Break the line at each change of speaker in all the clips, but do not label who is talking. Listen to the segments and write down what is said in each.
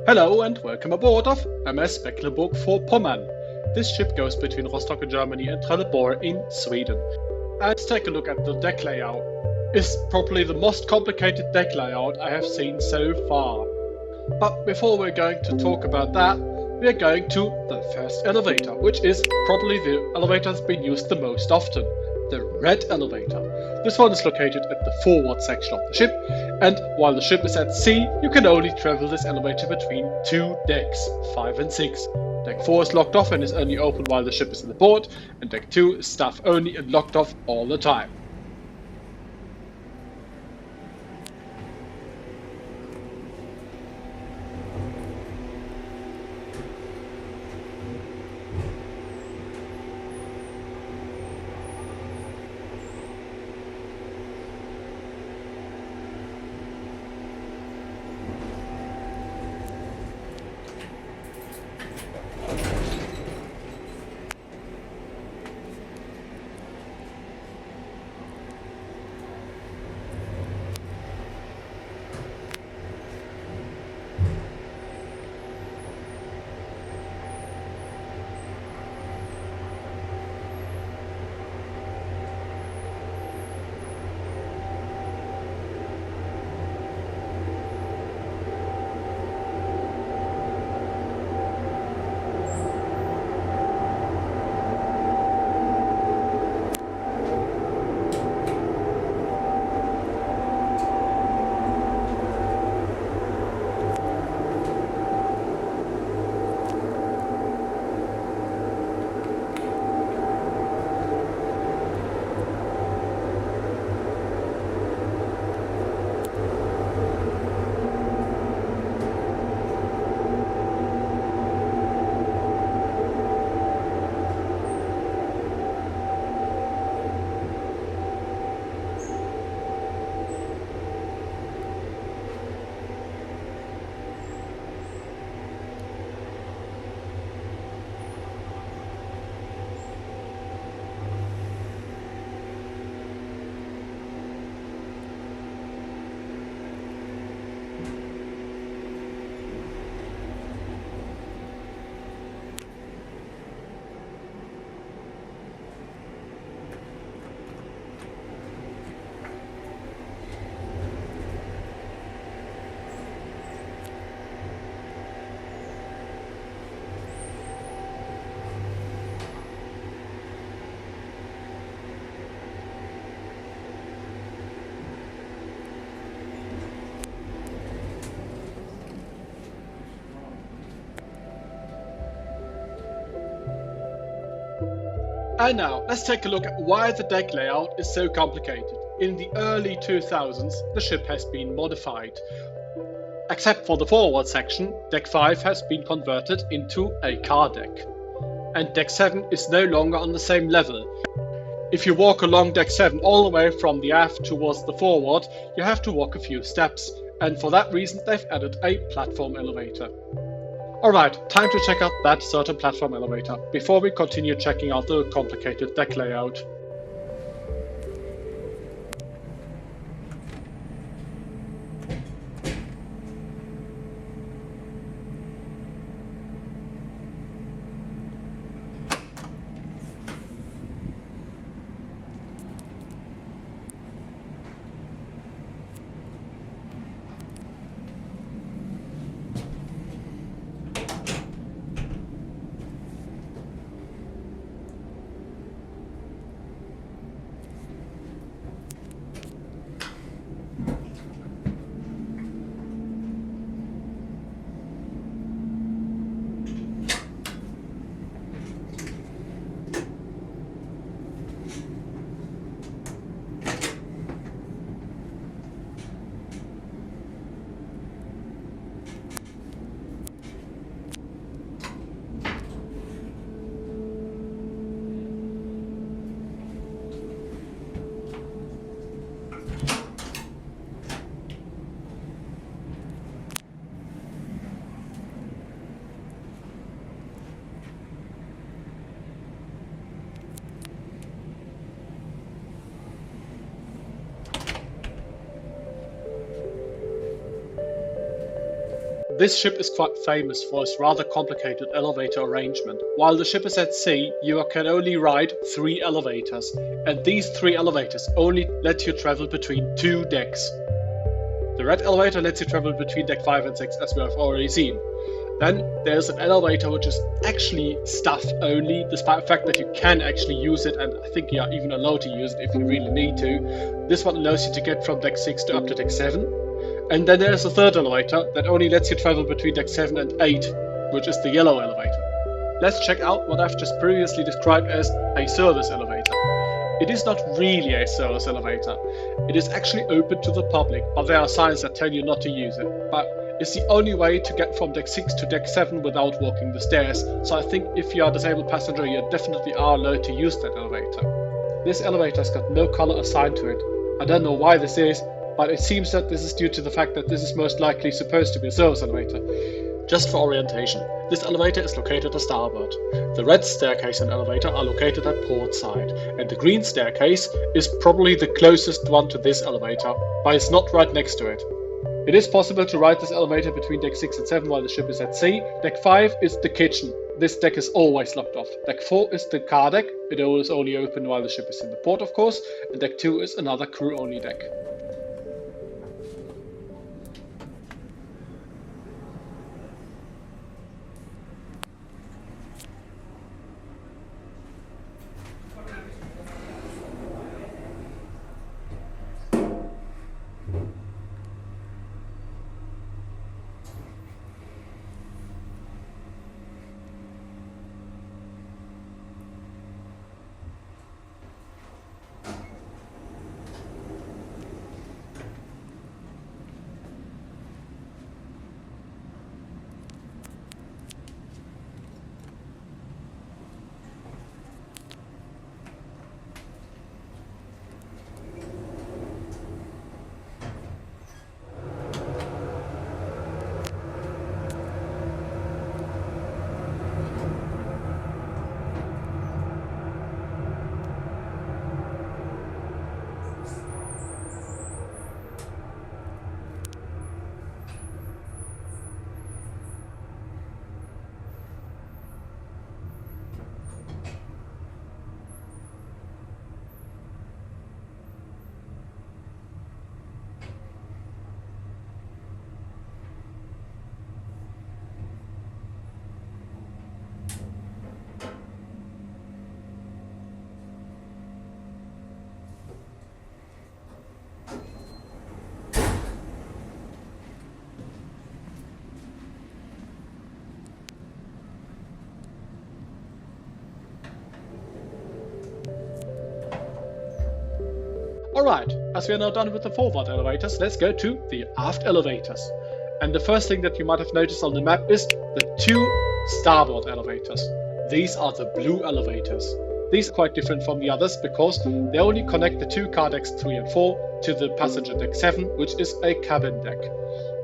Hello and welcome aboard of MS Mecklenburg-Vorpommern. This ship goes between Rostock in Germany and Trelleborg in Sweden. Let's take a look at the deck layout. It's probably the most complicated deck layout I have seen so far. But before we're going to talk about that, we're going to the first elevator, which is probably the elevator that's been used the most often, the red elevator. This one is located at the forward section of the ship, and while the ship is at sea, you can only travel this elevator between two decks, 5 and 6. Deck 4 is locked off and is only open while the ship is in the port, and Deck 2 is staff only and locked off all the time. And now, let's take a look at why the deck layout is so complicated. In the early 2000s, the ship has been modified. Except for the forward section, Deck 5 has been converted into a car deck. And Deck 7 is no longer on the same level. If you walk along Deck 7 all the way from the aft towards the forward, you have to walk a few steps. And for that reason, they've added a platform elevator. Alright, time to check out that certain platform elevator, before we continue checking out the complicated deck layout. This ship is quite famous for its rather complicated elevator arrangement. While the ship is at sea, you can only ride 3 elevators, and these 3 elevators only let you travel between 2 decks. The red elevator lets you travel between deck 5 and 6, as we have already seen. Then there's an elevator which is actually staff only, despite the fact that you can actually use it, and I think you are even allowed to use it if you really need to. This one allows you to get from deck 6 to up to deck 7. And then there's a third elevator that only lets you travel between deck 7 and 8, which is the yellow elevator. Let's check out what I've just previously described as a service elevator. It is not really a service elevator. It is actually open to the public, but there are signs that tell you not to use it. But it's the only way to get from deck 6 to deck 7 without walking the stairs, so I think if you are a disabled passenger, you definitely are allowed to use that elevator. This elevator has got no color assigned to it. I don't know why this is, but it seems that this is due to the fact that this is most likely supposed to be a service elevator. Just for orientation, this elevator is located at starboard. The red staircase and elevator are located at port side, and the green staircase is probably the closest one to this elevator, but it's not right next to it. It is possible to ride this elevator between deck 6 and 7 while the ship is at sea. Deck 5 is the kitchen. This deck is always locked off. Deck 4 is the car deck. It is only open while the ship is in the port, of course. And deck 2 is another crew-only deck. Alright, as we are now done with the forward elevators, let's go to the aft elevators. And the first thing that you might have noticed on the map is the 2 starboard elevators. These are the blue elevators. These are quite different from the others because they only connect the 2 car decks 3 and 4 to the passenger deck 7, which is a cabin deck.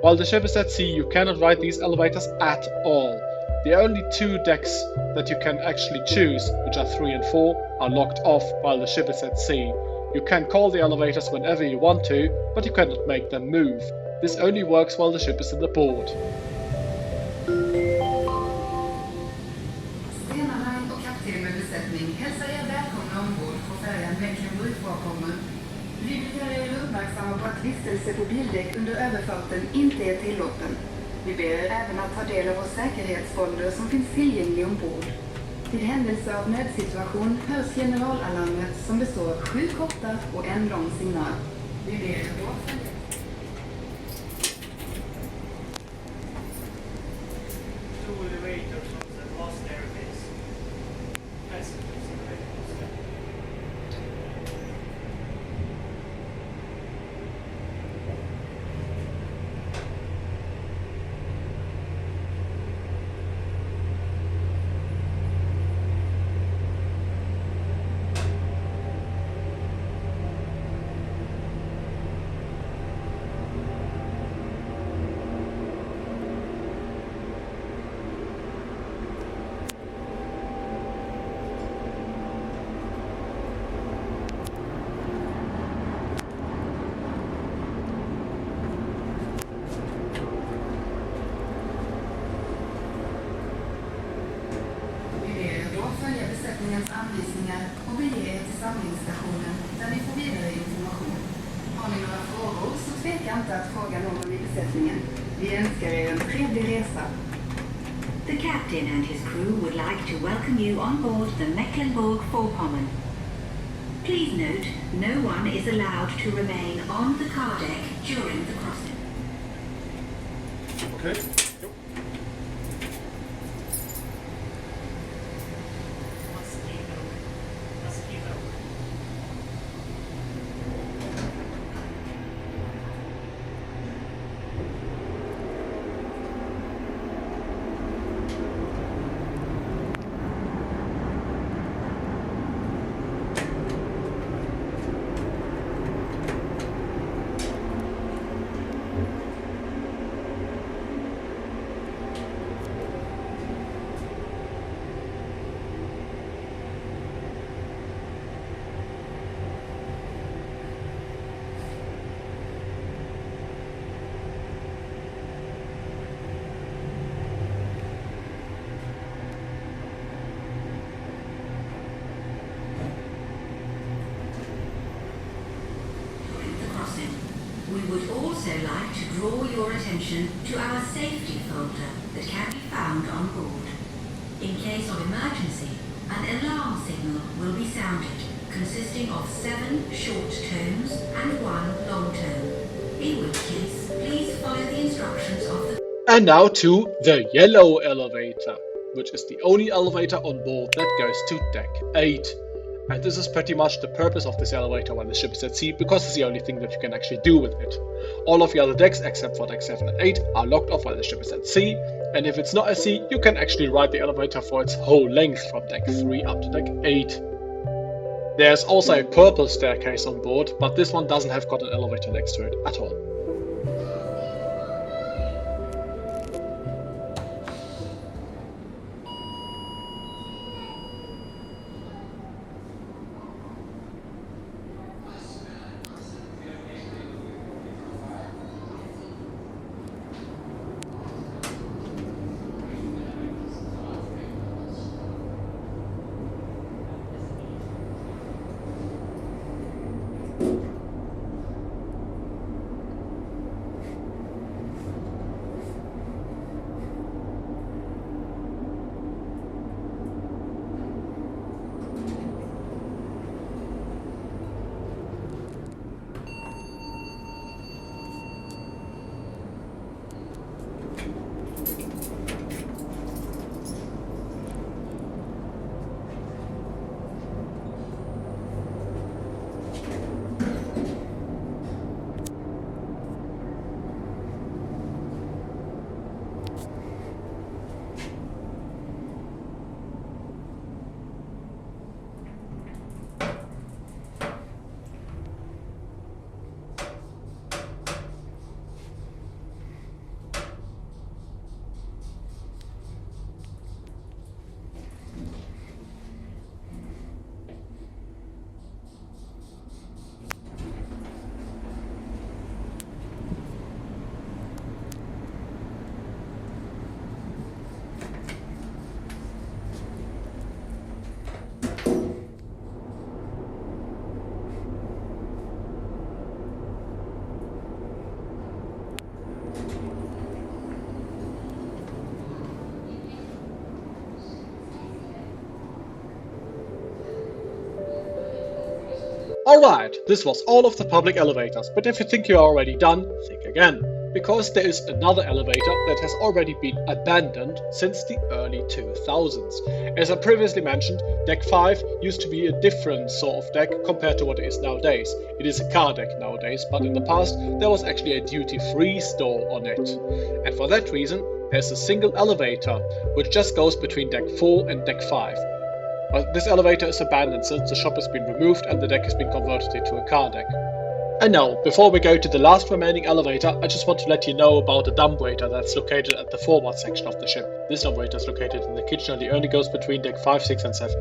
While the ship is at sea, you cannot ride these elevators at all. The only 2 decks that you can actually choose, which are 3 and 4, are locked off while the ship is at sea. You can call the elevators whenever you want to, but you cannot make them move. This only works while the ship is in the port.
Stena och kapten med besättning hälsar er välkomna ombord på färjan Mecklenburg-Vorpommern. Lyckligare är uppmärksamma på att vistelse på bildäck under överfarten inte är tillåten. Vi ber er även att ta del av vår säkerhetsfolder som finns tillgänglig ombord. Vid händelse av nödsituation hörs generalalarmet som består av 7 korta och en lång signal. Vi ber er då följa. kaptenens anvisningar och bege er till samlingsstationen där ni får vidare information. Har ni några frågor så tveka inte att fråga någon i besättningen. Vi önskar er en trevlig resa.
The captain and his crew would like to welcome you on board the Mecklenburg-Vorpommern. Please note, no one is allowed to remain on the car deck during the crossing.
Okay.
We would also like to draw your attention to our safety folder that can be found on board. In case of emergency, an alarm signal will be sounded, consisting of 7 short tones and 1 long tone. In which case, please follow the instructions of the...
And now to the yellow elevator, which is the only elevator on board that goes to deck 8. And this is pretty much the purpose of this elevator when the ship is at sea, because it's the only thing that you can actually do with it. All of the other decks, except for deck 7 and 8, are locked off while the ship is at sea, and if it's not at sea, you can actually ride the elevator for its whole length from deck 3 up to deck 8. There's also a purple staircase on board, but this one doesn't have got an elevator next to it at all. Alright, this was all of the public elevators, but if you think you're already done, think again. Because there is another elevator that has already been abandoned since the early 2000s. As I previously mentioned, deck 5 used to be a different sort of deck compared to what it is nowadays. It is a car deck nowadays, but in the past there was actually a duty-free store on it. And for that reason, there's a single elevator, which just goes between deck 4 and deck 5. But this elevator is abandoned since the shop has been removed and the deck has been converted into a car deck. And now, before we go to the last remaining elevator, I just want to let you know about the dumbwaiter that's located at the forward section of the ship. This dumbwaiter is located in the kitchen and it only goes between deck 5, 6 and 7.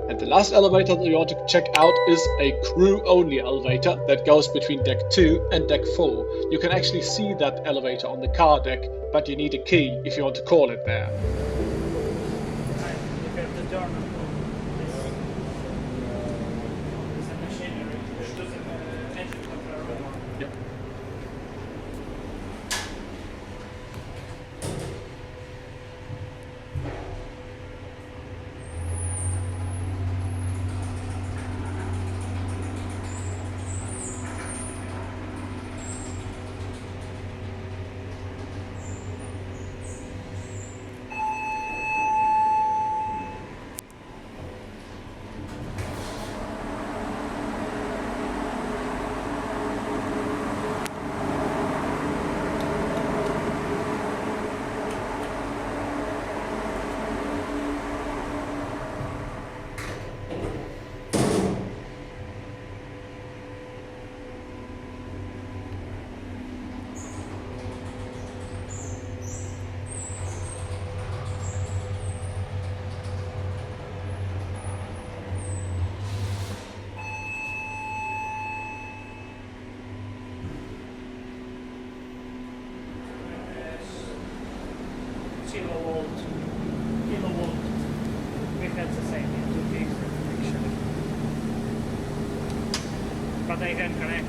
And the last elevator that you want to check out is a crew-only elevator that goes between deck 2 and deck 4. You can actually see that elevator on the car deck, but you need a key if you want to call it there.
kilovolt. We had the same in 2 gigs actually. But I can connect